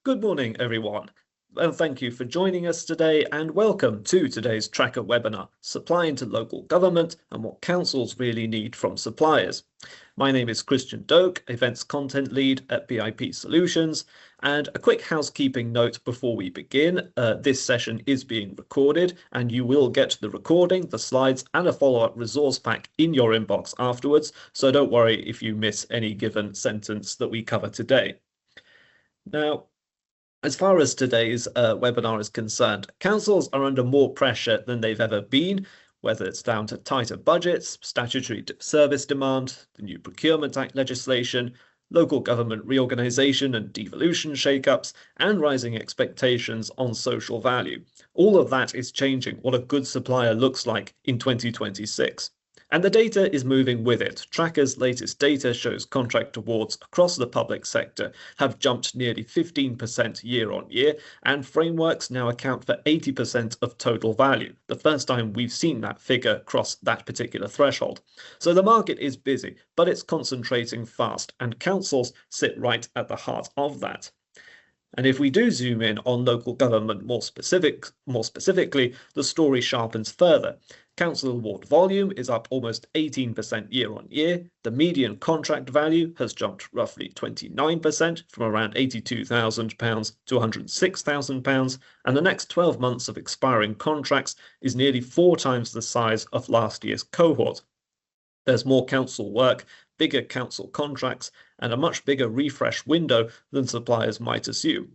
Good morning, everyone. Well, thank you for joining us today and welcome to today's Tracker webinar, Supply into Local Government and What Councils Really Need from Suppliers. My name is Christian Doak, Events Content Lead at BIP Solutions, and a quick housekeeping note before we begin. This session is being recorded and you will get the recording, the slides and a follow-up resource pack in your inbox afterwards, so don't worry if you miss any given sentence that we cover today. Now, as far as today's webinar is concerned, councils are under more pressure than they've ever been, whether it's down to tighter budgets, statutory service demand, the new Procurement Act legislation, local government reorganisation and devolution shake-ups, and rising expectations on social value. All of that is changing what a good supplier looks like in 2026. And the data is moving with it. Tracker's latest data shows contract awards across the public sector have jumped nearly 15% year on year, and frameworks now account for 80% of total value, the first time we've seen that figure cross that particular threshold. So the market is busy, but it's concentrating fast, and councils sit right at the heart of that. And if we do zoom in on local government more specifically, the story sharpens further. Council award volume is up almost 18% year on year. The median contract value has jumped roughly 29% from around £82,000 to £106,000, and the next 12 months of expiring contracts is nearly 4 times the size of last year's cohort. There's more council work, bigger council contracts, and a much bigger refresh window than suppliers might assume.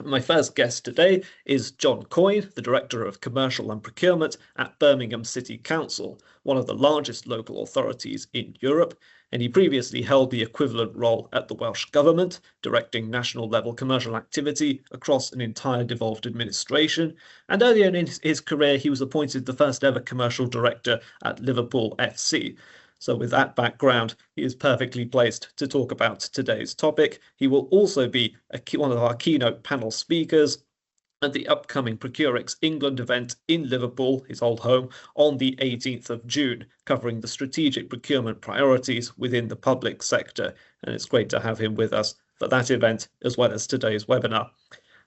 My first guest today is John Coyne, the Director of Commercial and Procurement at Birmingham City Council, one of the largest local authorities in Europe, and he previously held the equivalent role at the Welsh Government, directing national-level commercial activity across an entire devolved administration, and earlier in his career he was appointed the first ever commercial director at Liverpool FC. So with that background, he is perfectly placed to talk about today's topic. He will also be one of our keynote panel speakers at the upcoming Procurex England event in Liverpool, his old home, on the 18th of June, covering the strategic procurement priorities within the public sector. And it's great to have him with us for that event, as well as today's webinar.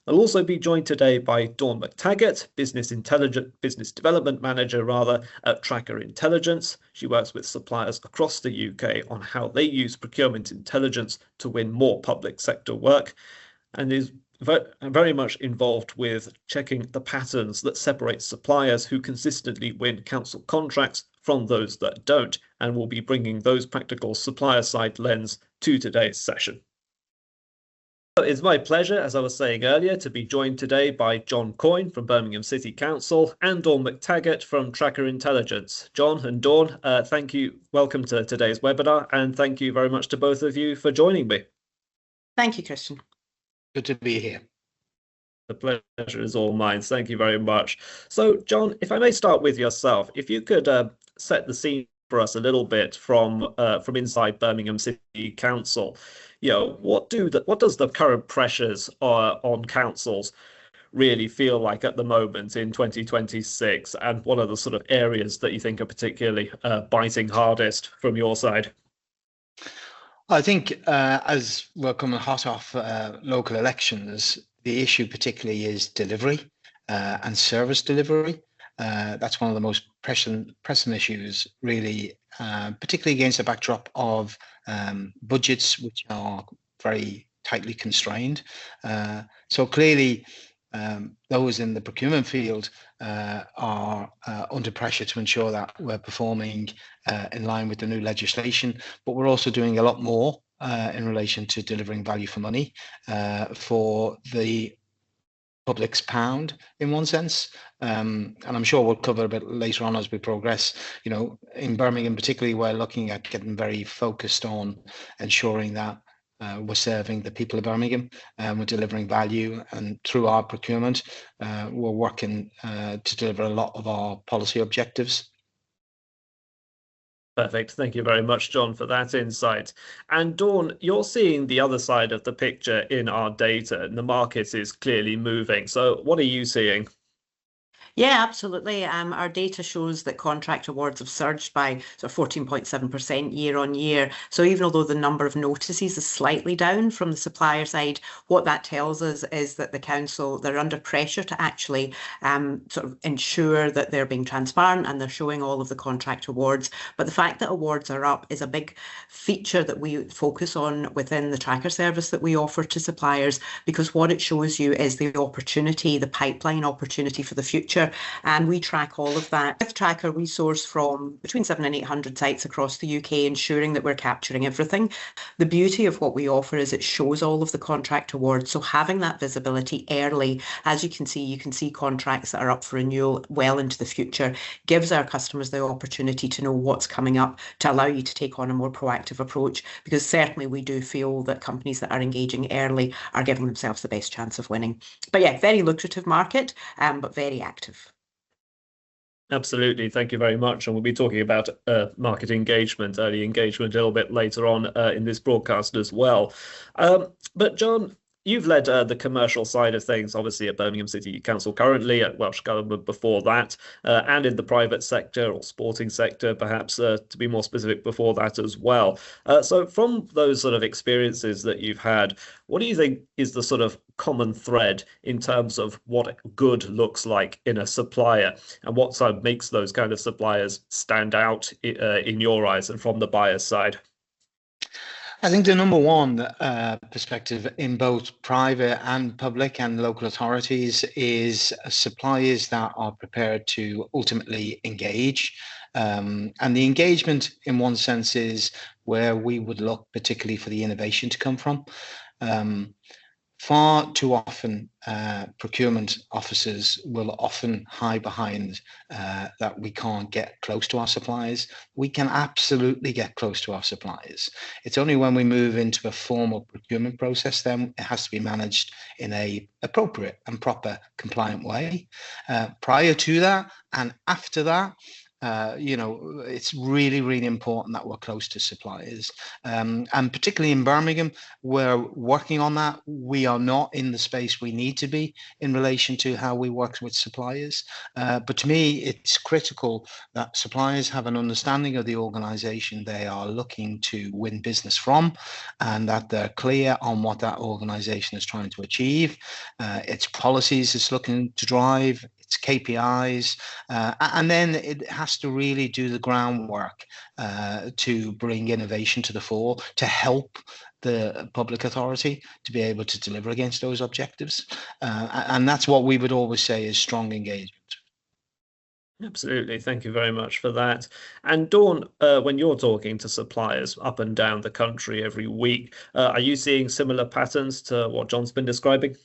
I'll also be joined today by Dawn McTaggart, Business Development Manager at Tracker Intelligence. She works with suppliers across the UK on how they use procurement intelligence to win more public sector work, and is very much involved with checking the patterns that separate suppliers who consistently win council contracts from those that don't, and will be bringing those practical supplier-side lens to today's session. It's my pleasure, as I was saying earlier, to be joined today by John Coyne from Birmingham City Council and Dawn McTaggart from Tracker Intelligence. John and Dawn, thank you. Welcome to today's webinar, and thank you very much to both of you for joining me. Thank you, Christian. Good to be here. The pleasure is all mine. Thank you very much. So, John, if I may start with yourself, if you could set the scene for us a little bit from inside Birmingham City Council. What does the current pressures on councils really feel like at the moment in 2026, and what are the sort of areas that you think are particularly biting hardest from your side? I think as we're coming hot off local elections, the issue particularly is delivery and service delivery. That's one of the most pressing issues, really, particularly against the backdrop of budgets which are very tightly constrained. So clearly, those in the procurement field are under pressure to ensure that we're performing in line with the new legislation, but we're also doing a lot more in relation to delivering value for money for the public's pound, in one sense, and I'm sure we'll cover a bit later on as we progress. In Birmingham particularly, we're looking at getting very focused on ensuring that we're serving the people of Birmingham and we're delivering value, and through our procurement we're working to deliver a lot of our policy objectives. Perfect. Thank you very much, John, for that insight. And Dawn, you're seeing the other side of the picture in our data, and the market is clearly moving. So what are you seeing? Yeah, absolutely. Our data shows that contract awards have surged by sort of 14.7% year on year. So even although the number of notices is slightly down from the supplier side, what that tells us is that the council, they're under pressure to actually sort of ensure that they're being transparent and they're showing all of the contract awards. But the fact that awards are up is a big feature that we focus on within the tracker service that we offer to suppliers, because what it shows you is the opportunity, the pipeline opportunity for the future. And we track all of that. With Tracker, we source from between 700 and 800 sites across the UK, ensuring that we're capturing everything. The beauty of what we offer is it shows all of the contract awards. So having that visibility early, as you can see contracts that are up for renewal well into the future, gives our customers the opportunity to know what's coming up to allow you to take on a more proactive approach. Because certainly we do feel that companies that are engaging early are giving themselves the best chance of winning. But yeah, very lucrative market, but very active. Absolutely. Thank you very much. And we'll be talking about market engagement, early engagement a little bit later on in this broadcast as well. But John, you've led the commercial side of things, obviously at Birmingham City Council currently, at Welsh Government before that, and in the private sector or sporting sector, perhaps to be more specific before that as well. So from those sort of experiences that you've had, what do you think is the sort of common thread in terms of what good looks like in a supplier, and what sort of makes those kind of suppliers stand out in your eyes and from the buyer's side? I think the number one perspective in both private and public and local authorities is suppliers that are prepared to ultimately engage. And the engagement in one sense is where we would look particularly for the innovation to come from. Far too often, procurement officers will often hide behind that we can't get close to our suppliers. We can absolutely get close to our suppliers. It's only when we move into a formal procurement process, then it has to be managed in a appropriate and proper compliant way. Prior to that and after that, it's really, really important that we're close to suppliers. And particularly in Birmingham, we're working on that. We are not in the space we need to be in relation to how we work with suppliers. But to me, it's critical that suppliers have an understanding of the organisation they are looking to win business from, and that they're clear on what that organisation is trying to achieve, its policies it's looking to drive, its KPIs, and then it has to really do the groundwork to bring innovation to the fore, to help the public authority to be able to deliver against those objectives. And that's what we would always say is strong engagement. Absolutely. Thank you very much for that. And Dawn, when you're talking to suppliers up and down the country every week, are you seeing similar patterns to what John's been describing?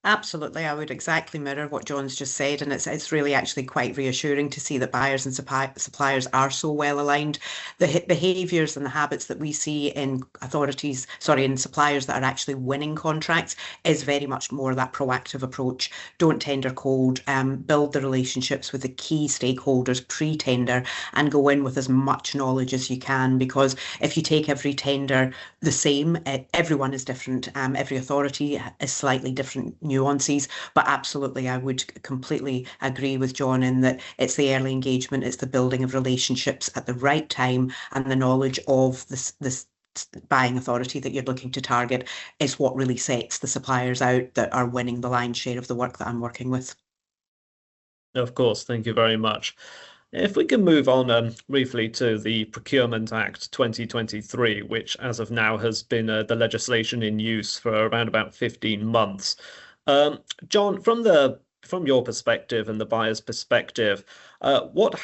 Absolutely, I would exactly mirror what John's just said, and it's really actually quite reassuring to see that buyers and suppliers are so well aligned. The behaviours and the habits that we see in in suppliers that are actually winning contracts is very much more that proactive approach. Don't tender cold, build the relationships with the key stakeholders pre-tender, and go in with as much knowledge as you can. Because if you take every tender the same, everyone is different. Every authority is slightly different nuances, but absolutely I would completely agree with John in that it's the early engagement, it's the building of relationships at the right time, and the knowledge of this buying authority that you're looking to target is what really sets the suppliers out that are winning the lion's share of the work that I'm working with. Of course, thank you very much. If we can move on briefly to the Procurement Act 2023, which as of now has been the legislation in use for around about 15 months. John, from your perspective and the buyer's perspective, what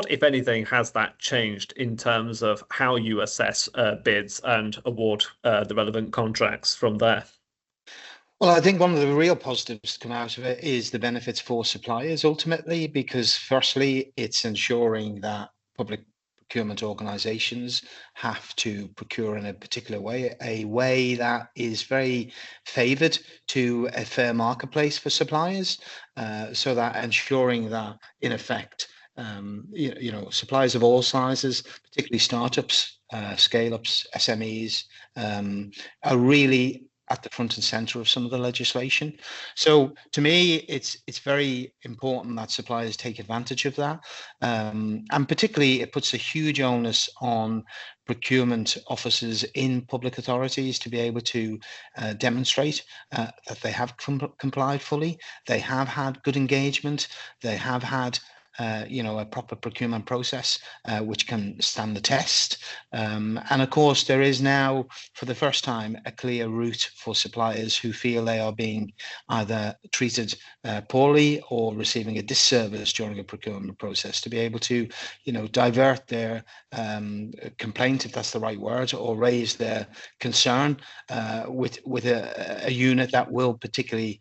if anything has that changed in terms of how you assess bids and award the relevant contracts from there? Well, I think one of the real positives to come out of it is the benefits for suppliers ultimately, because firstly, it's ensuring that public procurement organisations have to procure in a particular way, a way that is very favoured to a fair marketplace for suppliers, so that ensuring that in effect, suppliers of all sizes, particularly startups, scale-ups, SMEs, are really at the front and center of some of the legislation. So to me, it's very important that suppliers take advantage of that. And particularly, it puts a huge onus on procurement officers in public authorities to be able to demonstrate that they have complied fully, they have had good engagement, they have had a proper procurement process which can stand the test. And of course, there is now, for the first time, a clear route for suppliers who feel they are being either treated poorly or receiving a disservice during a procurement process to be able to, divert their complaint, if that's the right word, or raise their concern with a unit that will particularly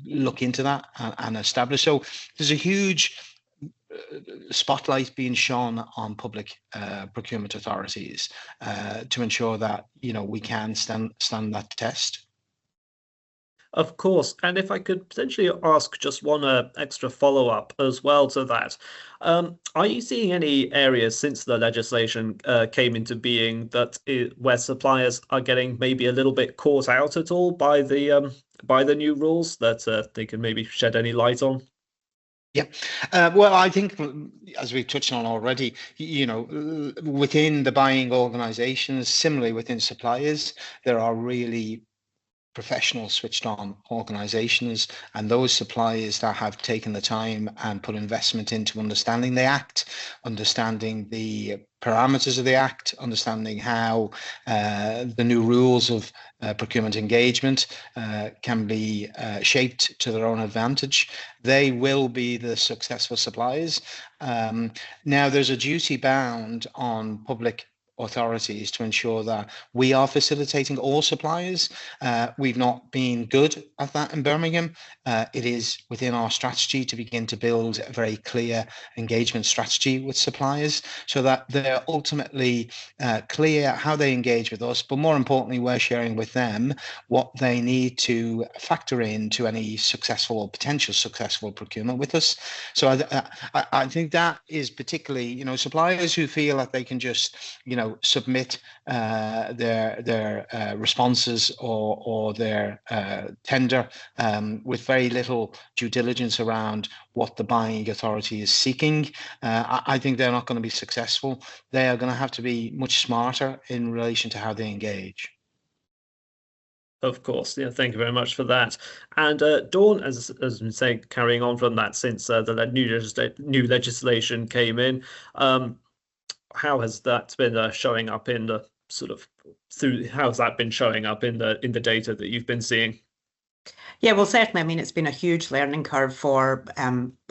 look into that and establish. So there's a huge spotlight being shone on public procurement authorities to ensure that we can stand that test. Of course, and if I could potentially ask just one extra follow-up as well to that, are you seeing any areas since the legislation came into being where suppliers are getting maybe a little bit caught out at all by the new rules that they can maybe shed any light on? Yeah, well, I think, as we've touched on already, within the buying organizations, similarly within suppliers, there are really professional switched on organizations, and those suppliers that have taken the time and put investment into understanding the Act, understanding the parameters of the Act, understanding how the new rules of procurement engagement can be shaped to their own advantage, they will be the successful suppliers. Now, there's a duty bound on public authorities to ensure that we are facilitating all suppliers. We've not been good at that in Birmingham. It is within our strategy to begin to build a very clear engagement strategy with suppliers so that they're ultimately clear how they engage with us, but more importantly, we're sharing with them what they need to factor into any successful or potential successful procurement with us. So I think that is particularly, suppliers who feel that they can just, submit their responses or their tender with very little due diligence around what the buying authority is seeking. I think they're not going to be successful. They are going to have to be much smarter in relation to how they engage. Of course, yeah. Thank you very much for that. And Dawn, as we say, carrying on from that, since the new legislation came in, how has that been showing up in the how's that been showing up in the data that you've been seeing? Yeah, well, certainly. I mean, it's been a huge learning curve for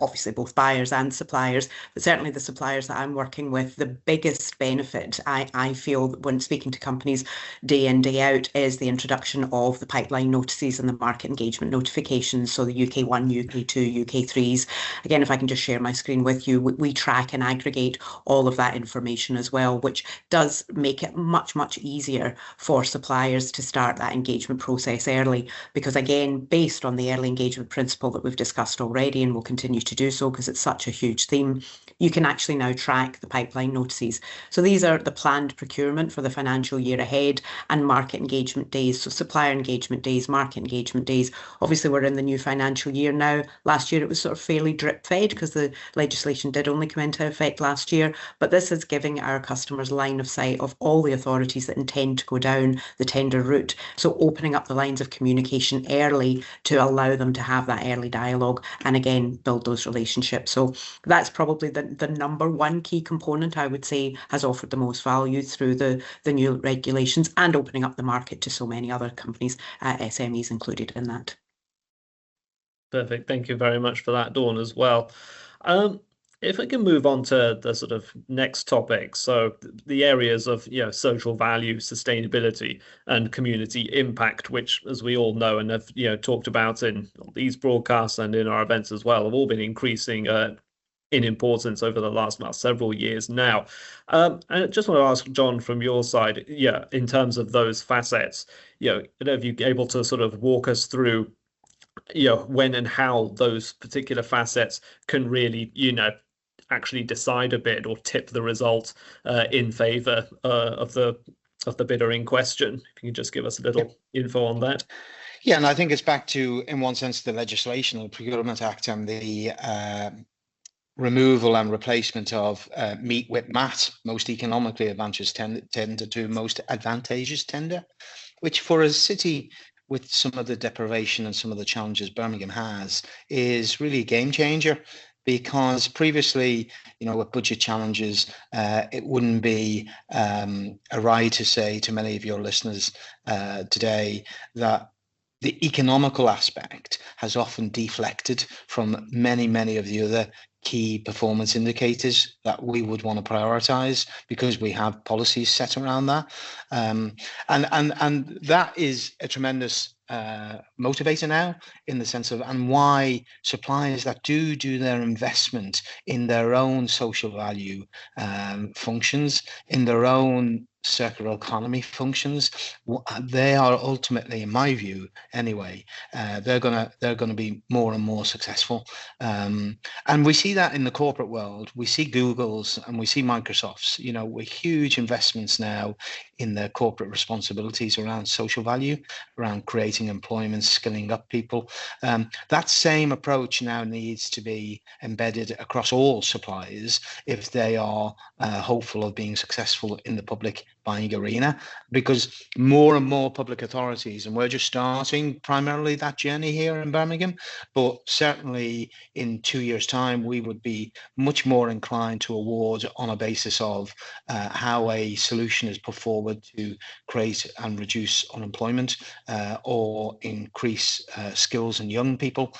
obviously both buyers and suppliers, but certainly the suppliers that I'm working with, the biggest benefit I feel when speaking to companies day in, day out is the introduction of the pipeline notices and the market engagement notifications. So the UK1, UK2, UK3s. Again, if I can just share my screen with you, we track and aggregate all of that information as well, which does make it much, much easier for suppliers to start that engagement process early. Because again, based on the early engagement principle that we've discussed already and will continue to do so because it's such a huge theme, you can actually now track the pipeline notices. So these are the planned procurement for the financial year ahead and market engagement days. So supplier engagement days, market engagement days. Obviously, we're in the new financial year now. Last year, it was sort of fairly drip fed because the legislation did only come into effect last year. But this is giving our customers line of sight of all the authorities that intend to go down the tender route. So opening up the lines of communication early to allow them to have that early dialogue and again build those relationships. So that's probably the number one key component I would say has offered the most value through the new regulations and opening up the market to so many other companies, SMEs included in that. Perfect. Thank you very much for that, Dawn, as well. If I can move on to the sort of next topic, so the areas of social value, sustainability, and community impact, which, as we all know and have talked about in these broadcasts and in our events as well, have all been increasing in importance over the last several years now. And I just want to ask John, from your side, in terms of those facets, are you able to sort of walk us through when and how those particular facets can really actually decide a bid or tip the result in favor of the of the bidder in question. If you can just give us a little info on that. Yeah, and I think it's back to, in one sense, the legislation, the Procurement Act, and the removal and replacement of meet with MAT, most economically advantageous tender, to most advantageous tender, which for a city with some of the deprivation and some of the challenges Birmingham has is really a game changer. Because previously, with budget challenges, it wouldn't be awry to say to many of your listeners today that the economical aspect has often deflected from many of the other key performance indicators that we would want to prioritize, because we have policies set around that. And that is a tremendous motivator now, in the sense of, and why suppliers that do their investment in their own social value functions, in their own circular economy functions, they are ultimately, in my view anyway, they're gonna be more and more successful. And we see that in the corporate world. We see Google's and we see Microsoft's, with huge investments now in their corporate responsibilities around social value, around creating employment, skilling up people. That same approach now needs to be embedded across all suppliers if they are hopeful of being successful in the public buying arena, because more and more public authorities, and we're just starting primarily that journey here in Birmingham, but certainly in 2 years' time, we would be much more inclined to award on a basis of how a solution is put forward to create and reduce unemployment or increase skills in young people,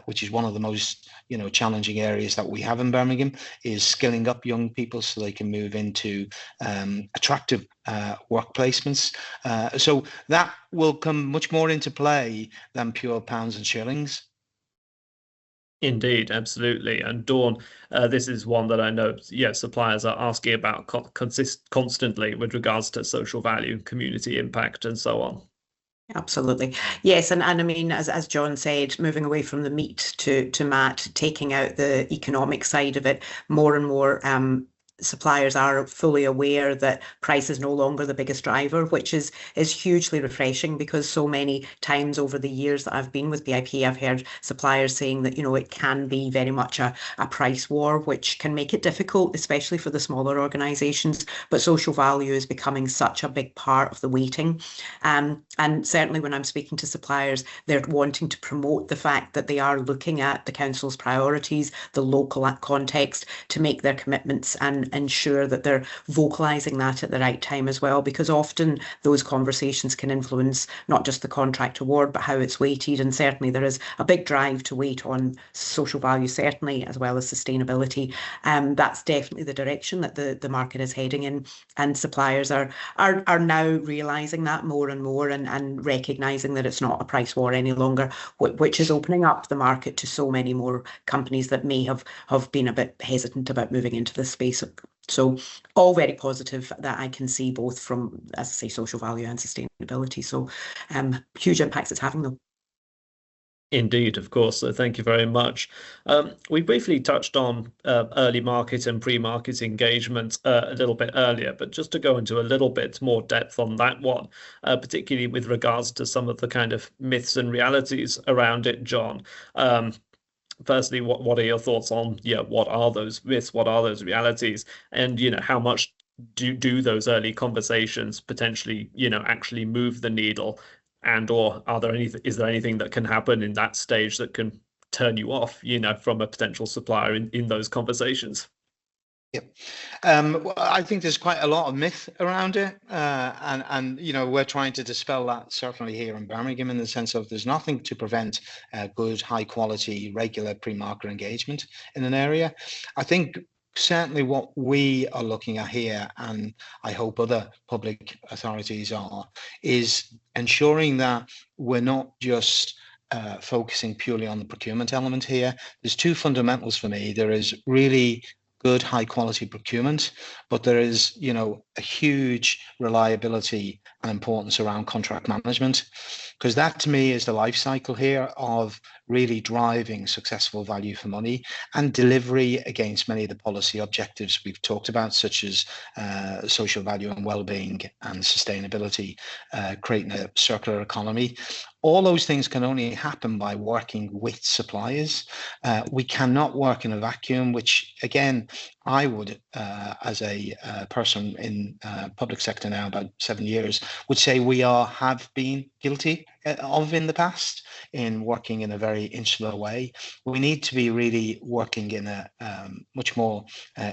which is one of the most challenging areas that we have in Birmingham, is skilling up young people so they can move into attractive work placements. So that will come much more into play than pure pounds and shillings. Indeed, absolutely. And Dawn, this is one that I know, suppliers are asking about constantly with regards to social value, community impact, and so on. Absolutely. Yes. And I mean, as John said, moving away from the meat to MAT, taking out the economic side of it, more and more suppliers are fully aware that price is no longer the biggest driver, which is hugely refreshing, because so many times over the years that I've been with BIP, I've heard suppliers saying that, it can be very much a price war, which can make it difficult, especially for the smaller organisations. But social value is becoming such a big part of the weighting. And certainly when I'm speaking to suppliers, they're wanting to promote the fact that they are looking at the council's priorities, the local context, to make their commitments and ensure that they're vocalising that at the right time as well, because often those conversations can influence not just the contract award, but how it's weighted. And certainly there is a big drive to weight on social value, certainly, as well as sustainability. That's definitely the direction that the market is heading in, and suppliers are now realising that more and more, and recognising that it's not a price war any longer, which is opening up the market to so many more companies that may have been a bit hesitant about moving into this space. So all very positive that I can see, both from, as I say, social value and sustainability. So huge impacts it's having, though. Indeed, of course. So thank you very much. We briefly touched on early market and pre-market engagement a little bit earlier, but just to go into a little bit more depth on that one, particularly with regards to some of the kind of myths and realities around it, John. Firstly, what are your thoughts on, what are those myths, what are those realities, and how much do those early conversations potentially actually move the needle, and or is there anything that can happen in that stage that can turn you off from a potential supplier in those conversations? Yep. Well, I think there's quite a lot of myth around it, and we're trying to dispel that, certainly here in Birmingham, in the sense of there's nothing to prevent good, high quality, regular pre-market engagement in an area. I think certainly what we are looking at here, and I hope other public authorities are, is ensuring that we're not just focusing purely on the procurement element here. There's two fundamentals for me. There is really good, high quality procurement, but there is, a huge reliability and importance around contract management, because that to me is the life cycle here of really driving successful value for money and delivery against many of the policy objectives we've talked about, such as social value and well-being and sustainability, creating a circular economy. All those things can only happen by working with suppliers. We cannot work in a vacuum, which again, I would, as a person in public sector now about 7 years, would say we have been guilty of in the past, in working in a very insular way. We need to be really working in a much more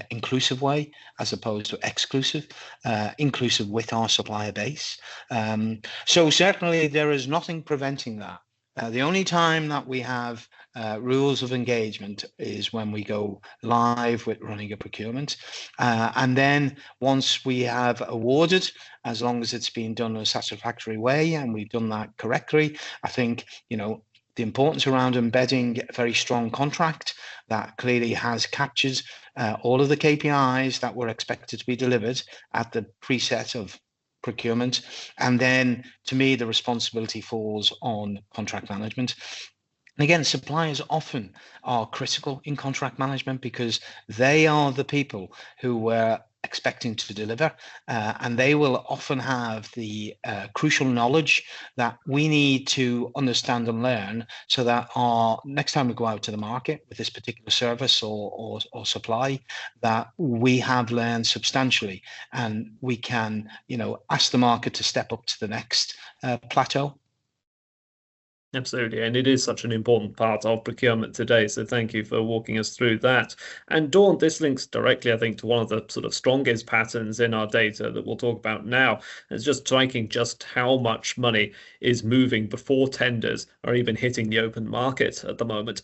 inclusive way, as opposed to exclusive, inclusive with our supplier base. So certainly there is nothing preventing that. The only time that we have rules of engagement is when we go live with running a procurement. And then once we have awarded, as long as it's been done in a satisfactory way and we've done that correctly, I think, the importance around embedding a very strong contract that clearly has captured all of the KPIs that were expected to be delivered at the preset of procurement. And then to me, the responsibility falls on contract management. And again, suppliers often are critical in contract management because they are the people who were expecting to deliver, and they will often have the crucial knowledge that we need to understand and learn, so that our next time we go out to the market with this particular service or supply, that we have learned substantially, and we can ask the market to step up to the next plateau. Absolutely, and it is such an important part of procurement today, so thank you for walking us through that. And Dawn, this links directly, I think, to one of the sort of strongest patterns in our data that we'll talk about now. It's just striking just how much money is moving before tenders are even hitting the open market at the moment.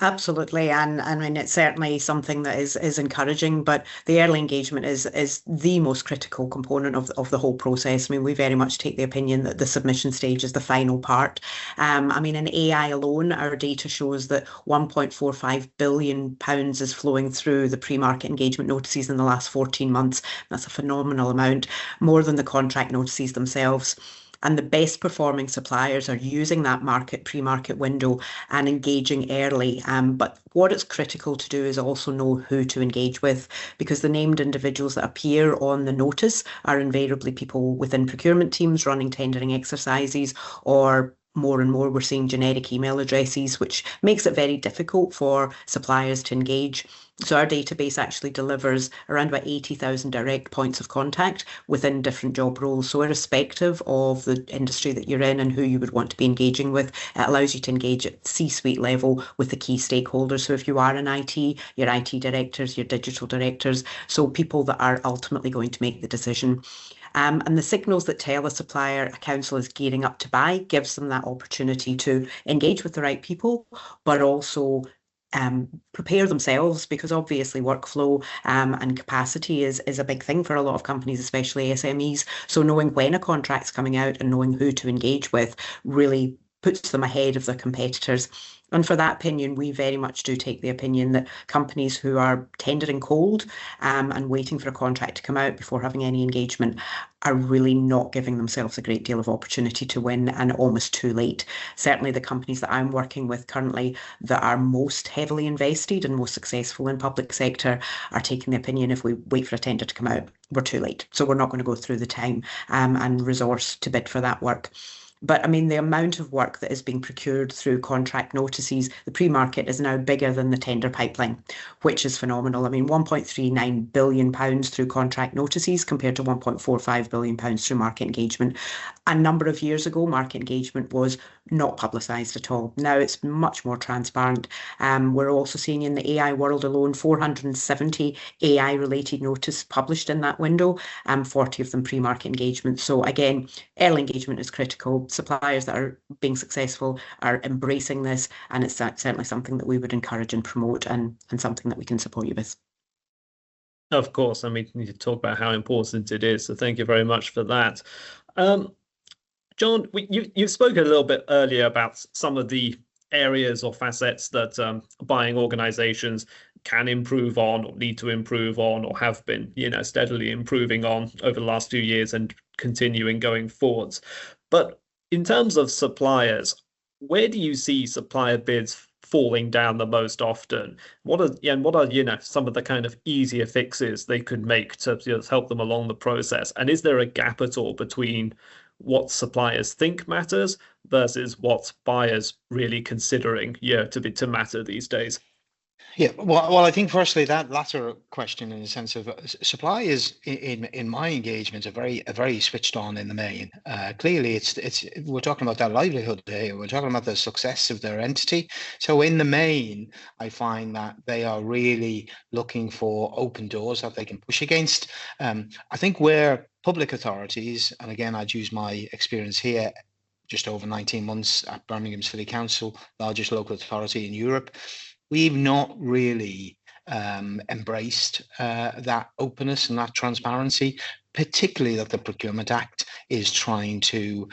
Absolutely, and I mean it's certainly something that is encouraging, but the early engagement is the most critical component of the whole process. I mean, we very much take the opinion that the submission stage is the final part. I mean, in AI alone, our data shows that £1.45 billion is flowing through the pre-market engagement notices in the last 14 months. That's a phenomenal amount, more than the contract notices themselves. And the best performing suppliers are using that pre-market window and engaging early. But what it's critical to do is also know who to engage with, because the named individuals that appear on the notice are invariably people within procurement teams running tendering exercises, or more and more we're seeing generic email addresses, which makes it very difficult for suppliers to engage. So our database actually delivers around about 80,000 direct points of contact within different job roles. So irrespective of the industry that you're in and who you would want to be engaging with, it allows you to engage at C-suite level with the key stakeholders. So if you are in IT, your IT directors, your digital directors, so people that are ultimately going to make the decision. And the signals that tell a supplier a council is gearing up to buy gives them that opportunity to engage with the right people, but also prepare themselves, because obviously workflow and capacity is a big thing for a lot of companies, especially SMEs. So knowing when a contract's coming out and knowing who to engage with really puts them ahead of their competitors. And for that opinion, we very much do take the opinion that companies who are tendering cold and waiting for a contract to come out before having any engagement are really not giving themselves a great deal of opportunity to win, and almost too late. Certainly the companies that I'm working with currently that are most heavily invested and most successful in public sector are taking the opinion if we wait for a tender to come out, we're too late. So we're not going to go through the time and resource to bid for that work. But I mean, the amount of work that is being procured through contract notices, the pre-market is now bigger than the tender pipeline, which is phenomenal. I mean, £1.39 billion through contract notices compared to £1.45 billion through market engagement. A number of years ago, market engagement was not publicised at all. Now it's much more transparent. We're also seeing in the AI world alone, 470 AI-related notices published in that window, 40 of them pre-market engagement. So again, early engagement is critical. Suppliers that are being successful are embracing this, and it's certainly something that we would encourage and promote, and something that we can support you with. Of course, and we need to talk about how important it is. So thank you very much for that. John, you've spoken a little bit earlier about some of the areas or facets that buying organizations can improve on, or need to improve on, or have been, steadily improving on over the last few years and continuing going forwards. But in terms of suppliers, where do you see supplier bids falling down the most often? What are some of the kind of easier fixes they could make to help them along the process? And is there a gap at all between what suppliers think matters versus what buyers really considering to matter these days? Yeah, well, I think firstly that latter question, in the sense of supply, is in my engagement a very switched on in the main. Clearly, it's we're talking about their livelihood here. We're talking about the success of their entity. So in the main, I find that they are really looking for open doors that they can push against. I think where public authorities, and again, I'd use my experience here, just over 19 months at Birmingham City Council, largest local authority in Europe, we've not really embraced that openness and that transparency, particularly that the Procurement Act is trying to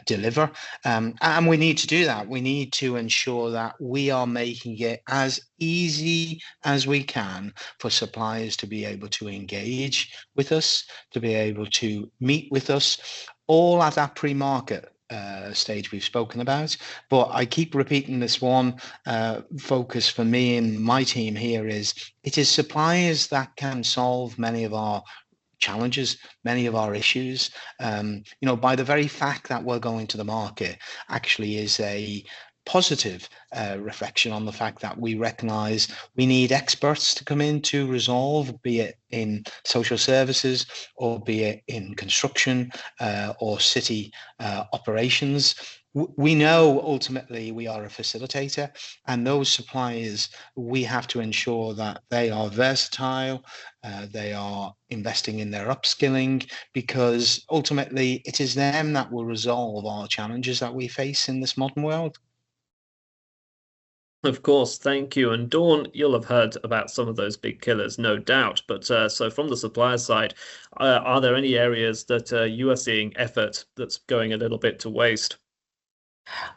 deliver. And we need to do that. We need to ensure that we are making it as easy as we can for suppliers to be able to engage with us, to be able to meet with us, all at that pre-market stage we've spoken about. But I keep repeating this one focus for me and my team here is it is suppliers that can solve many of our challenges, many of our issues. By the very fact that we're going to the market actually is a positive reflection on the fact that we recognize we need experts to come in to resolve, be it in social services or be it in construction or city operations. We know ultimately we are a facilitator, and those suppliers, we have to ensure that they are versatile, they are investing in their upskilling, because ultimately it is them that will resolve our challenges that we face in this modern world. Of course, thank you. And Dawn, you'll have heard about some of those big killers, no doubt. But so from the supplier side, are there any areas that you are seeing effort that's going a little bit to waste?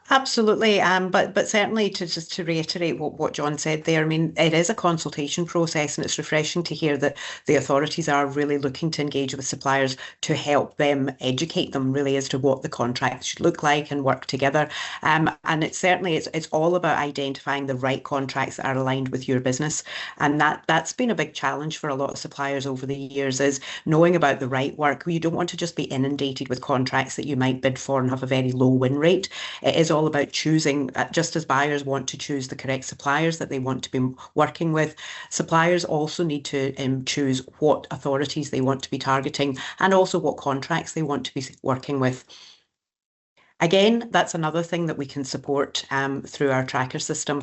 Absolutely, but certainly to reiterate what John said there, I mean, it is a consultation process, and it's refreshing to hear that the authorities are really looking to engage with suppliers to help them educate them really as to what the contract should look like and work together. And it's all about identifying the right contracts that are aligned with your business, and that's been a big challenge for a lot of suppliers over the years, is knowing about the right work. You don't want to just be inundated with contracts that you might bid for and have a very low win rate. It is all about choosing, just as buyers want to choose the correct suppliers that they want to be working with, suppliers also need to choose what authorities they want to be targeting and also what contracts they want to be working with. Again, that's another thing that we can support through our tracker system.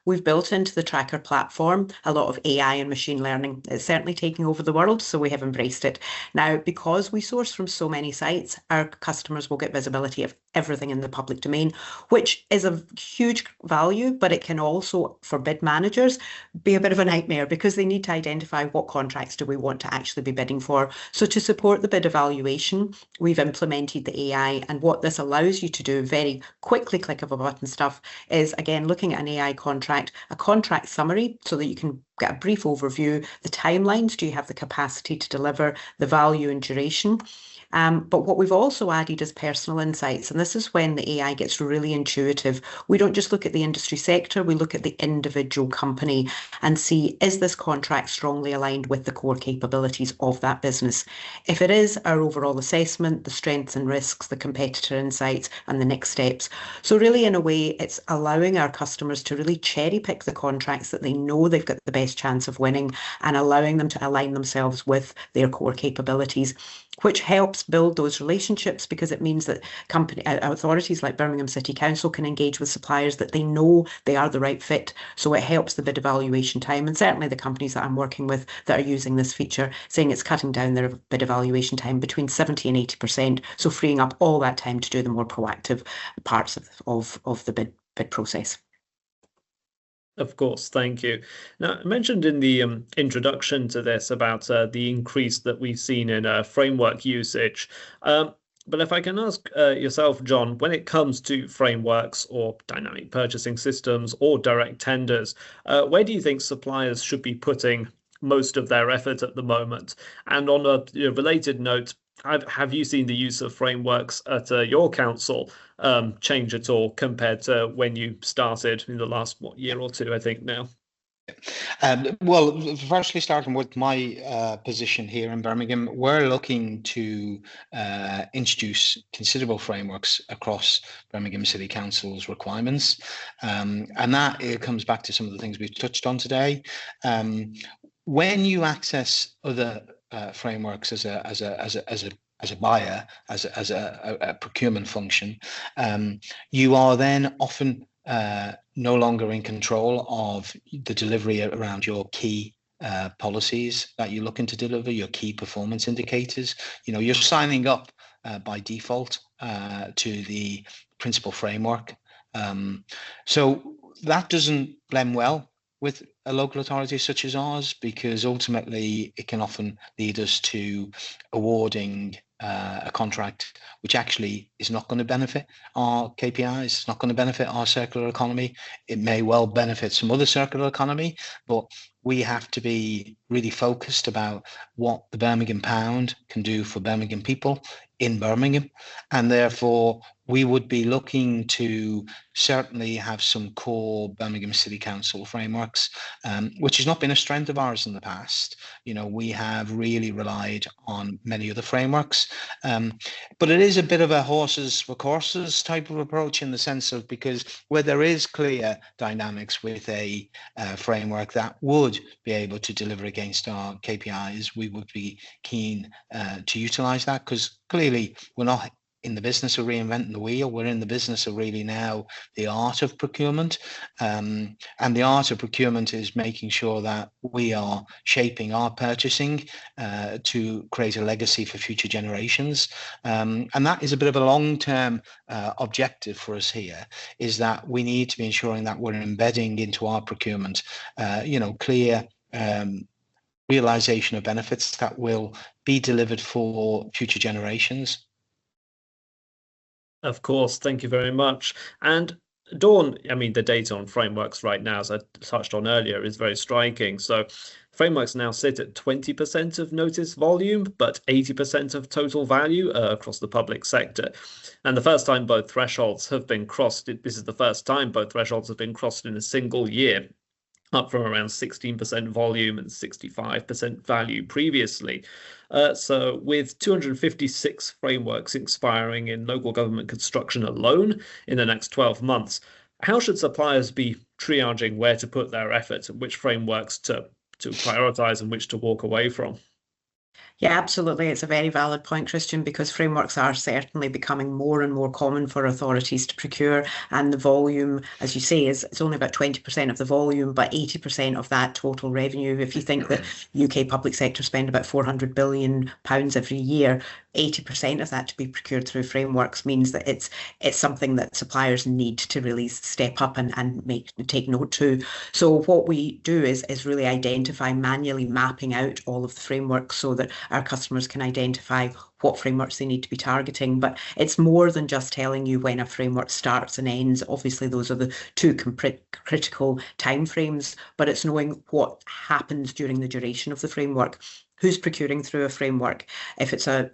We've built into the tracker platform a lot of AI and machine learning. It's certainly taking over the world, so we have embraced it. Now, because we source from so many sites, our customers will get visibility of everything in the public domain, which is of huge value, but it can also, for bid managers, be a bit of a nightmare because they need to identify what contracts do we want to actually be bidding for. So to support the bid evaluation, we've implemented the AI, and what this allows you to do very quickly, click of a button stuff, is again looking at an AI contract, a contract summary, so that you can get a brief overview, the timelines, do you have the capacity to deliver, the value and duration. But what we've also added is personal insights, and this is when the AI gets really intuitive. We don't just look at the industry sector, we look at the individual company and see, is this contract strongly aligned with the core capabilities of that business? If it is, our overall assessment, the strengths and risks, the competitor insights, and the next steps. So really, in a way, it's allowing our customers to really cherry pick the contracts that they know they've got the best chance of winning, and allowing them to align themselves with their core capabilities, which helps build those relationships, because it means that authorities like Birmingham City Council can engage with suppliers that they know they are the right fit. So it helps the bid evaluation time, and certainly the companies that I'm working with that are using this feature saying it's cutting down their bid evaluation time between 70 and 80%, so freeing up all that time to do the more proactive parts of the bid process. Of course, thank you. Now, I mentioned in the introduction to this about the increase that we've seen in framework usage. But if I can ask yourself, John, when it comes to frameworks or dynamic purchasing systems or direct tenders, where do you think suppliers should be putting most of their effort at the moment? And on a related note, have you seen the use of frameworks at your council change at all compared to when you started in the last year or two, I think now? Well, firstly, starting with my position here in Birmingham, we're looking to introduce considerable frameworks across Birmingham City Council's requirements, and that it comes back to some of the things we've touched on today. When you access other frameworks as a buyer, as a procurement function, you are then often no longer in control of the delivery around your key policies that you're looking to deliver, your key performance indicators. You're signing up by default to the principal framework. So that doesn't blend well with a local authority such as ours, because ultimately it can often lead us to awarding a contract which actually is not going to benefit our KPIs, it's not going to benefit our circular economy. It may well benefit some other circular economy, but we have to be really focused about what the Birmingham pound can do for Birmingham people in Birmingham. And therefore, we would be looking to certainly have some core Birmingham City Council frameworks, which has not been a strength of ours in the past. We have really relied on many other frameworks, but it is a bit of a horses for courses type of approach, in the sense of, because where there is clear dynamics with a framework that would be able to deliver against our KPIs, we would be keen to utilize that, because clearly we're not in the business of reinventing the wheel. We're in the business of really now the art of procurement, and the art of procurement is making sure that we are shaping our purchasing to create a legacy for future generations, and that is a bit of a long-term objective for us here, is that we need to be ensuring that we're embedding into our procurement clear realization of benefits that will be delivered for future generations. Of course, thank you very much. And Dawn, the data on frameworks right now, as I touched on earlier, is very striking. So frameworks now sit at 20% of notice volume, but 80% of total value across the public sector. And the first time both thresholds have been crossed, this is the first time both thresholds have been crossed in a single year, up from around 16% volume and 65% value previously. So with 256 frameworks expiring in local government construction alone in the next 12 months, how should suppliers be triaging where to put their effort, and which frameworks to prioritise and which to walk away from? Yeah, absolutely. It's a very valid point, Christian, because frameworks are certainly becoming more and more common for authorities to procure. And the volume, as you say, it's only about 20% of the volume, but 80% of that total revenue. If you think that UK public sector spend about £400 billion every year, 80% of that to be procured through frameworks means that it's something that suppliers need to really step up and take note to. So what we do is really identify, manually mapping out all of the frameworks so that our customers can identify what frameworks they need to be targeting. But it's more than just telling you when a framework starts and ends. Obviously, those are the two critical timeframes, but it's knowing what happens during the duration of the framework. Who's procuring through a framework? If it's a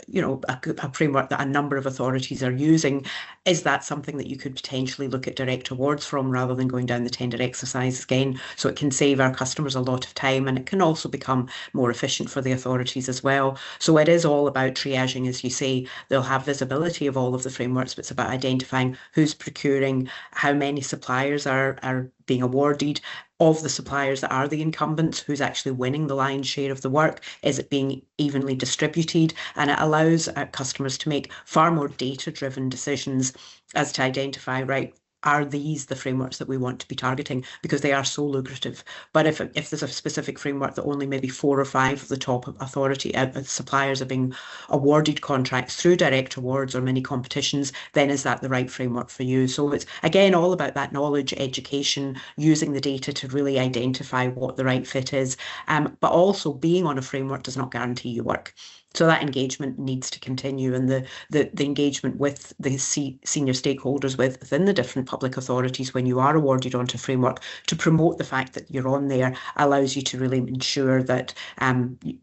framework that a number of authorities are using, is that something that you could potentially look at direct awards from rather than going down the tender exercise again? So it can save our customers a lot of time, and it can also become more efficient for the authorities as well. So it is all about triaging, as you say. They'll have visibility of all of the frameworks, but it's about identifying who's procuring, how many suppliers are being awarded. Of the suppliers that are the incumbents, who's actually winning the lion's share of the work? Is it being evenly distributed? And it allows customers to make far more data-driven decisions as to identify, right, are these the frameworks that we want to be targeting, because they are so lucrative. But if there's a specific framework that only maybe 4 or 5 of the top authority suppliers are being awarded contracts through direct awards or mini competitions, then is that the right framework for you? So it's again all about that knowledge, education, using the data to really identify what the right fit is. But also being on a framework does not guarantee you work. So that engagement needs to continue, and the engagement with the senior stakeholders within the different public authorities when you are awarded onto a framework to promote the fact that you're on there allows you to really ensure that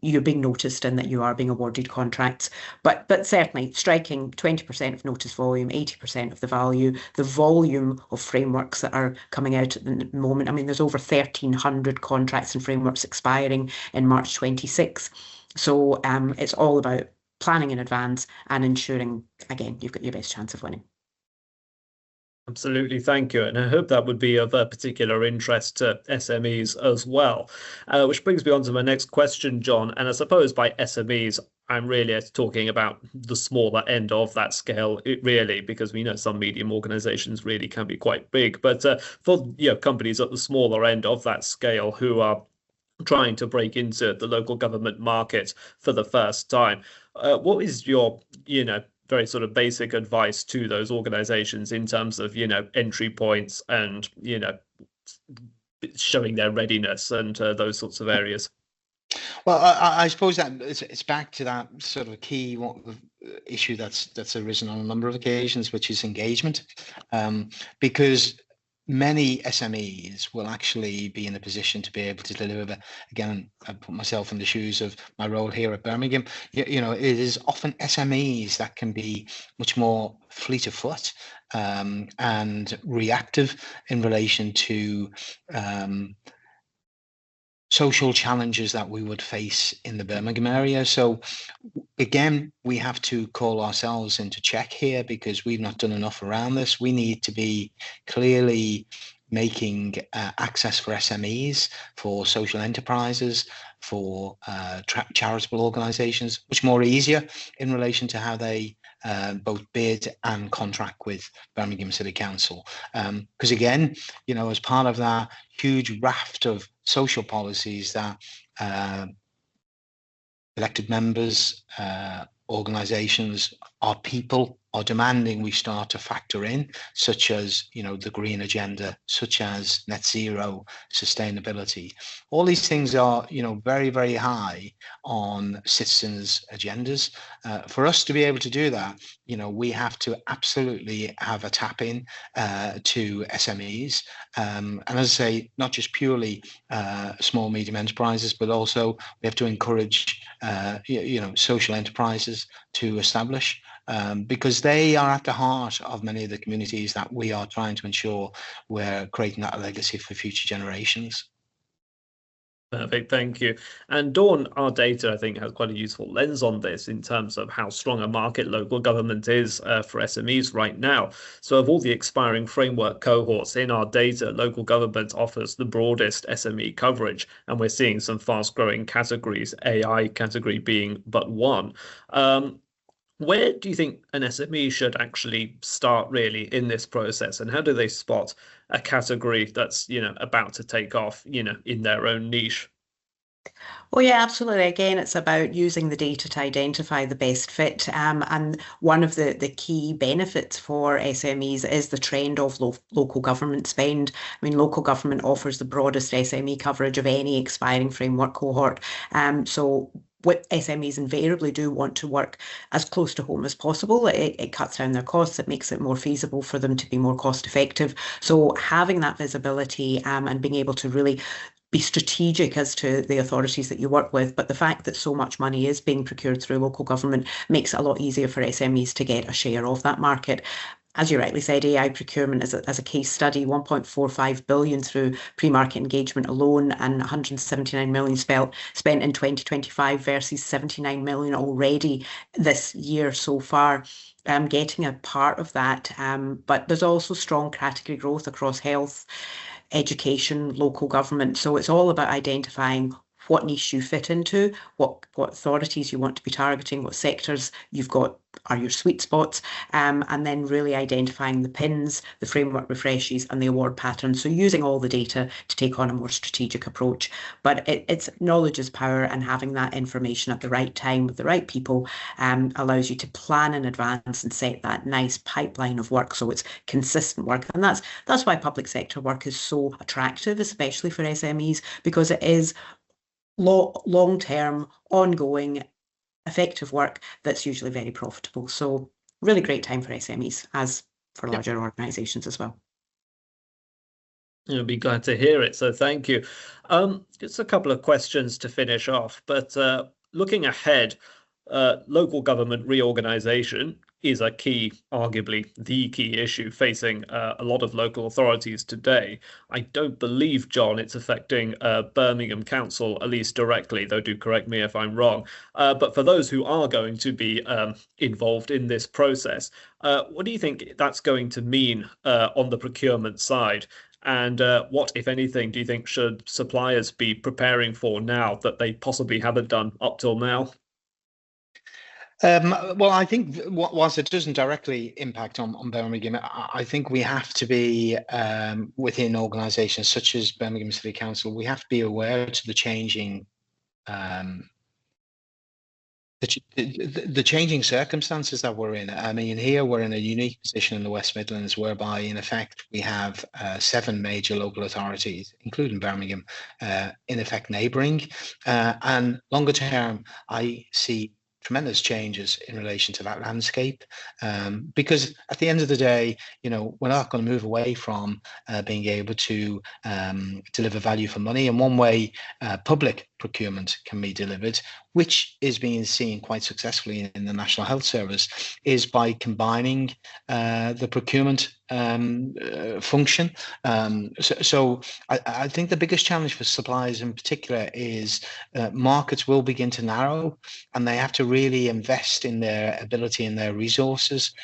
you're being noticed and that you are being awarded contracts. But certainly striking 20% of notice volume, 80% of the value, the volume of frameworks that are coming out at the moment. I mean, there's over 1,300 contracts and frameworks expiring in March 26. So it's all about planning in advance and ensuring, again, you've got your best chance of winning. Absolutely, thank you. And I hope that would be of particular interest to SMEs as well. Which brings me on to my next question, John. And I suppose by SMEs, I'm really talking about the smaller end of that scale, really, because we know some medium organizations really can be quite big. But for companies at the smaller end of that scale who are trying to break into the local government market for the first time, what is your, very sort of basic advice to those organizations in terms of, entry points and, showing their readiness and those sorts of areas? Well, I suppose that it's back to that sort of key issue that's arisen on a number of occasions, which is engagement, because many SMEs will actually be in a position to be able to deliver. Again, I put myself in the shoes of my role here at Birmingham. It is often SMEs that can be much more fleet of foot and reactive in relation to social challenges that we would face in the Birmingham area. So again, we have to call ourselves into check here because we've not done enough around this. We need to be clearly making access for SMEs, for social enterprises, for charitable organisations much more easier in relation to how they both bid and contract with Birmingham City Council. Because again, as part of that huge raft of social policies that elected members, organisations, our people are demanding we start to factor in, such as, the green agenda, such as net zero, sustainability. All these things are, very, very high on citizens' agendas. For us to be able to do that, we have to absolutely have a tap in to SMEs. And as I say, not just purely small, medium enterprises, but also we have to encourage, social enterprises to establish. Because they are at the heart of many of the communities that we are trying to ensure we're creating that legacy for future generations. Perfect, thank you. And Dawn, our data, I think, has quite a useful lens on this in terms of how strong a market local government is for SMEs right now. So of all the expiring framework cohorts in our data, local government offers the broadest SME coverage, and we're seeing some fast-growing categories, AI category being but one. Where do you think an SME should actually start really in this process, and how do they spot a category that's, about to take off, in their own niche? Well, yeah, absolutely. Again, it's about using the data to identify the best fit. And one of the key benefits for SMEs is the trend of local government spend. I mean, local government offers the broadest SME coverage of any expiring framework cohort. So what SMEs invariably do want to work as close to home as possible. It cuts down their costs. It makes it more feasible for them to be more cost effective. So having that visibility and being able to really be strategic as to the authorities that you work with, but the fact that so much money is being procured through local government makes it a lot easier for SMEs to get a share of that market. As you rightly said, AI procurement as a case study, 1.45 billion through pre-market engagement alone and 179 million spent in 2025 versus 79 million already this year so far. Getting a part of that, but there's also strong category growth across health, education, local government. So it's all about identifying what niche you fit into, what authorities you want to be targeting, what sectors you've got are your sweet spots, and then really identifying the pins, the framework refreshes, and the award patterns. So using all the data to take on a more strategic approach. But it's knowledge is power, and having that information at the right time with the right people allows you to plan in advance and set that nice pipeline of work so it's consistent work. And that's why public sector work is so attractive, especially for SMEs, because it is long-term, ongoing, effective work that's usually very profitable. So really great time for SMEs, as for larger organisations as well. You'll be glad to hear it, so thank you. Just a couple of questions to finish off, but looking ahead, local government reorganisation is a key, arguably the key issue facing a lot of local authorities today. I don't believe, John, it's affecting Birmingham Council, at least directly, though do correct me if I'm wrong. But for those who are going to be involved in this process, what do you think that's going to mean on the procurement side? And what, if anything, do you think should suppliers be preparing for now that they possibly haven't done up till now? Well, I think whilst it doesn't directly impact on Birmingham, I think we have to be within organisations such as Birmingham City Council. We have to be aware to the changing the changing circumstances that we're in. I mean, here we're in a unique position in the West Midlands, whereby in effect we have 7 major local authorities, including Birmingham, in effect neighbouring, and longer term, I see tremendous changes in relation to that landscape, because at the end of the day, you know, we're not going to move away from being able to deliver value for money. And one way public procurement can be delivered, which is being seen quite successfully in the National Health Service, is by combining the procurement function. So I think the biggest challenge for suppliers in particular is markets will begin to narrow, and they have to really invest in their ability and their resources.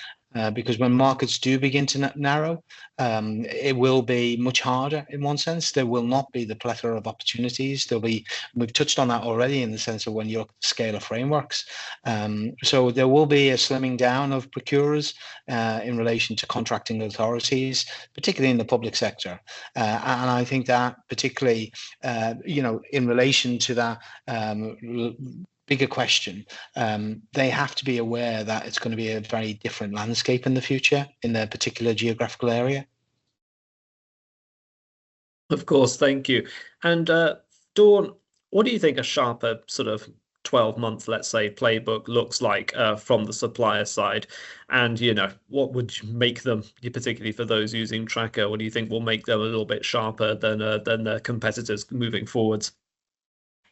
Because when markets do begin to narrow, it will be much harder in one sense. There will not be the plethora of opportunities. There'll be, we've touched on that already in the sense of when you look at the scale of frameworks. So there will be a slimming down of procurers in relation to contracting authorities, particularly in the public sector. And I think that particularly, you know, in relation to that, bigger question, they have to be aware that it's going to be a very different landscape in the future in their particular geographical area. Of course, thank you. And Dawn, what do you think a sharper sort of 12-month, let's say, playbook looks like from the supplier side? And, you know, what would make them, particularly for those using Tracker, what do you think will make them a little bit sharper than their competitors moving forwards?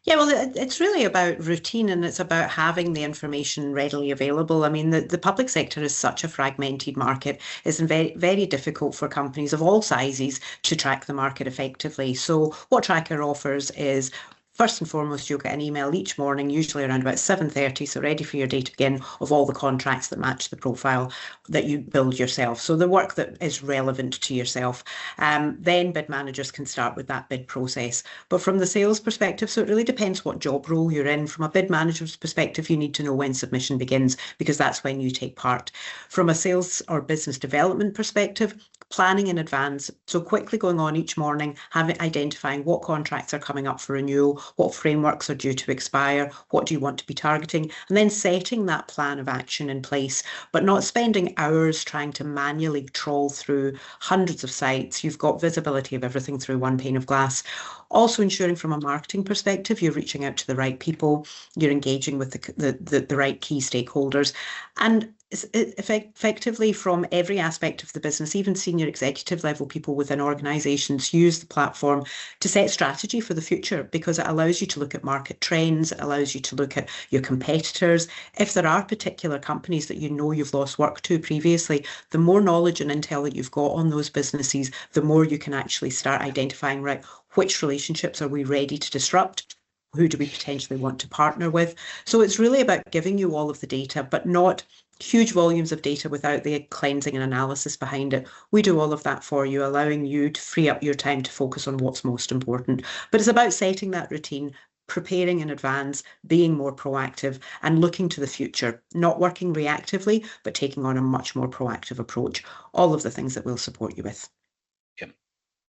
Yeah, well, it's really about routine, and it's about having the information readily available. I mean, the public sector is such a fragmented market. It's very, very difficult for companies of all sizes to track the market effectively. So what Tracker offers is, first and foremost, you'll get an email each morning, usually around about 7:30, so ready for your day to begin, of all the contracts that match the profile that you build yourself. So the work that is relevant to yourself. Then bid managers can start with that bid process. But from the sales perspective, so it really depends what job role you're in. From a bid manager's perspective, you need to know when submission begins, because that's when you take part. From a sales or business development perspective, planning in advance, so quickly going on each morning, identifying what contracts are coming up for renewal, what frameworks are due to expire, what do you want to be targeting, and then setting that plan of action in place, but not spending hours trying to manually trawl through hundreds of sites. You've got visibility of everything through one pane of glass. Also ensuring from a marketing perspective, you're reaching out to the right people, you're engaging with the right key stakeholders, and effectively from every aspect of the business, even senior executive level people within organisations use the platform to set strategy for the future, because it allows you to look at market trends, it allows you to look at your competitors. If there are particular companies that you know you've lost work to previously, the more knowledge and intel that you've got on those businesses, the more you can actually start identifying, right, which relationships are we ready to disrupt? Who do we potentially want to partner with? So it's really about giving you all of the data, but not huge volumes of data without the cleansing and analysis behind it. We do all of that for you, allowing you to free up your time to focus on what's most important. But it's about setting that routine, preparing in advance, being more proactive, and looking to the future, not working reactively, but taking on a much more proactive approach. All of the things that we'll support you with.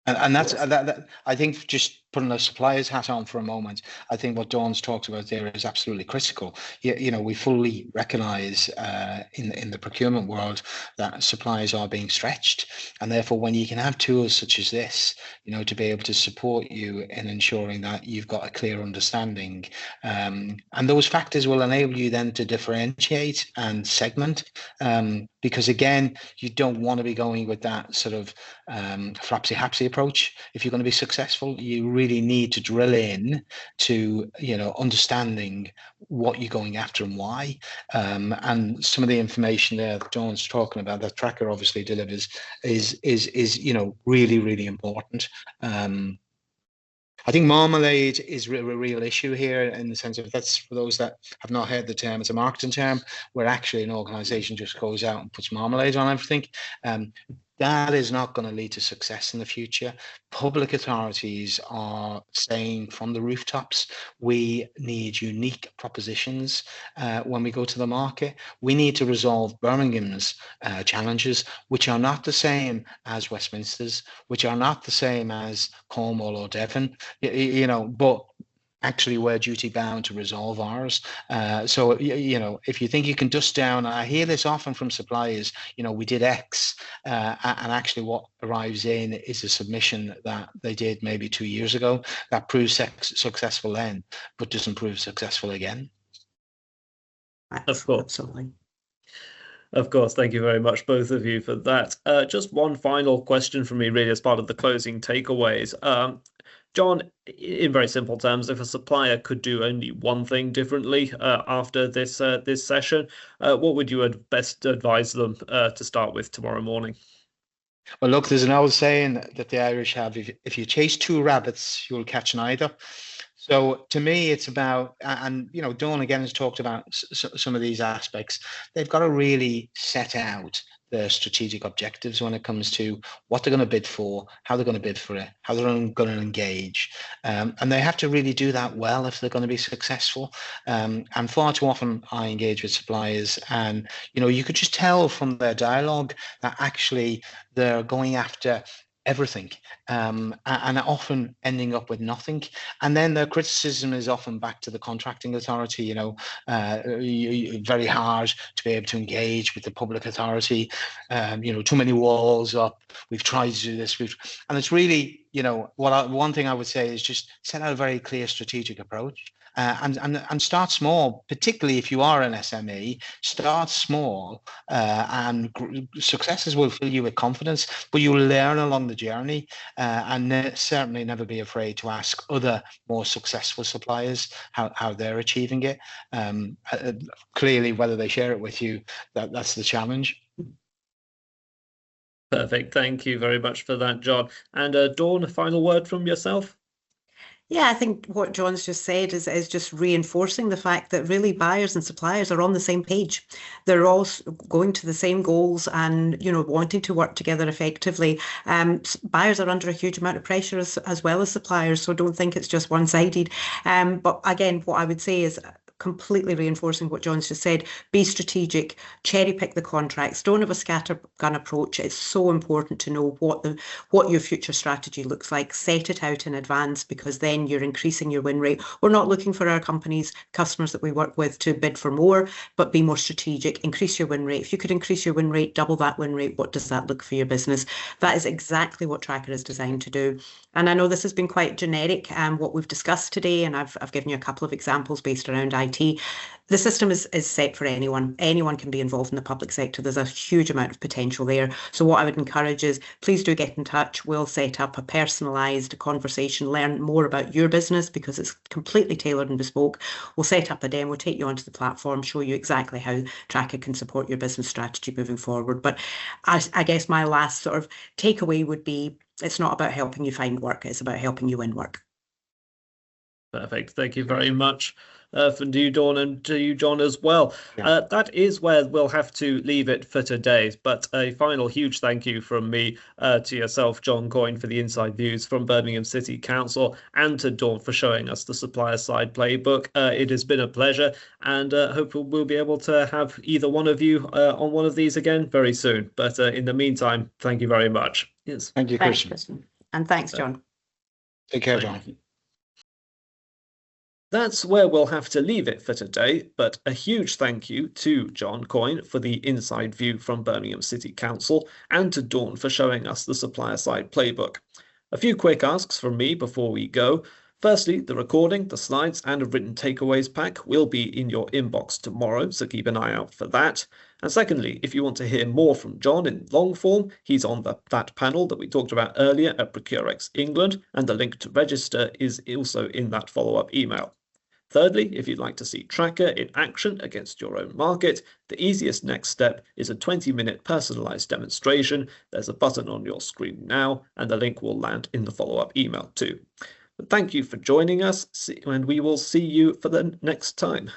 And that's that. I think just putting a supplier's hat on for a moment, I think what Dawn's talked about there is absolutely critical. You know, we fully recognise in the procurement world that suppliers are being stretched, and therefore, when you can have tools such as this, you know, to be able to support you in ensuring that you've got a clear understanding, and those factors will enable you then to differentiate and segment. Because again, you don't want to be going with that sort of flapsy-hapsy approach. If you're going to be successful, you really need to drill in to, you know, understanding what you're going after and why. And some of the information there that Dawn's talking about, that Tracker obviously delivers, is you know, really, really important. I think marmalade is a real issue here, in the sense of, that's for those that have not heard the term, it's a marketing term where actually an organization just goes out and puts marmalade on everything. That is not going to lead to success in the future. Public authorities are saying from the rooftops, we need unique propositions when we go to the market. We need to resolve Birmingham's challenges, which are not the same as Westminster's, which are not the same as Cornwall or Devon, you know, but actually we're duty bound to resolve ours. So, you know, if you think you can dust down, I hear this often from suppliers, you know, we did X, and actually what arrives in is a submission that they did maybe 2 years ago that proves successful then, but doesn't prove successful again. Of course. Absolutely. Of course, thank you very much, both of you, for that. Just one final question from me, really, as part of the closing takeaways. John, in very simple terms, if a supplier could do only one thing differently after this this session, what would you best advise them to start with tomorrow morning? Well, look, there's an old saying that the Irish have: if you chase two rabbits, you'll catch neither. So to me, it's about, and you know, Dawn again has talked about some of these aspects. They've got to really set out their strategic objectives when it comes to what they're going to bid for, how they're going to bid for it, how they're going to engage. And they have to really do that well if they're going to be successful. And far too often I engage with suppliers, and, you know, you could just tell from their dialogue that actually they're going after everything, and often ending up with nothing. And then the criticism is often back to the contracting authority, you know, very hard to be able to engage with the public authority, you know, too many walls up, we've tried to do this, and it's really, you know, one thing I would say is just set out a very clear strategic approach. And start small, particularly if you are an SME. Start small, and successes will fill you with confidence, but you'll learn along the journey, and certainly never be afraid to ask other more successful suppliers how they're achieving it. Clearly, whether they share it with you, that's the challenge. Perfect. Thank you very much for that, John. And Dawn, a final word from yourself? Yeah, I think what John's just said is just reinforcing the fact that really buyers and suppliers are on the same page. They're all going to the same goals and, you know, wanting to work together effectively. Buyers are under a huge amount of pressure as well as suppliers, so don't think it's just one-sided. But again, what I would say is, completely reinforcing what John's just said, be strategic, cherry pick the contracts, don't have a scattergun approach. It's so important to know what your future strategy looks like. Set it out in advance, because then you're increasing your win rate. We're not looking for our customers that we work with to bid for more, but be more strategic, increase your win rate. If you could increase your win rate, double that win rate, what does that look for your business? That is exactly what Tracker is designed to do. And I know this has been quite generic, what we've discussed today, and I've given you a couple of examples based around IT. The system is set for anyone. Anyone can be involved in the public sector. There's a huge amount of potential there. So what I would encourage is, please do get in touch. We'll set up a personalised conversation, learn more about your business, because it's completely tailored and bespoke. We'll set up a demo, take you onto the platform, show you exactly how Tracker can support your business strategy moving forward. But I guess my last sort of takeaway would be, it's not about helping you find work, it's about helping you win work. Perfect. Thank you very much for you, Dawn, and to you, John, as well. Yeah. That is where we'll have to leave it for today. But a final huge thank you from me to yourself, John Coyne, for the inside views from Birmingham City Council, and to Dawn for showing us the supplier side playbook. It has been a pleasure, and hope we'll be able to have either one of you on one of these again very soon. But in the meantime, thank you very much. Yes. Thank you, Thanks, Christian. Kristen. And thanks, John. Take care, Thank John. you. That's where we'll have to leave it for today, but a huge thank you to John Coyne for the inside view from Birmingham City Council and to Dawn for showing us the supplier side playbook. A few quick asks from me before we go. Firstly, the recording, the slides and a written takeaways pack will be in your inbox tomorrow, so keep an eye out for that. And secondly, if you want to hear more from John in long form, he's on that panel that we talked about earlier at ProcureX England, and the link to register is also in that follow-up email. Thirdly, if you'd like to see Tracker in action against your own market, the easiest next step is a 20-minute personalized demonstration. There's a button on your screen now, and the link will land in the follow-up email too. But thank you for joining us, and we will see you for the next time.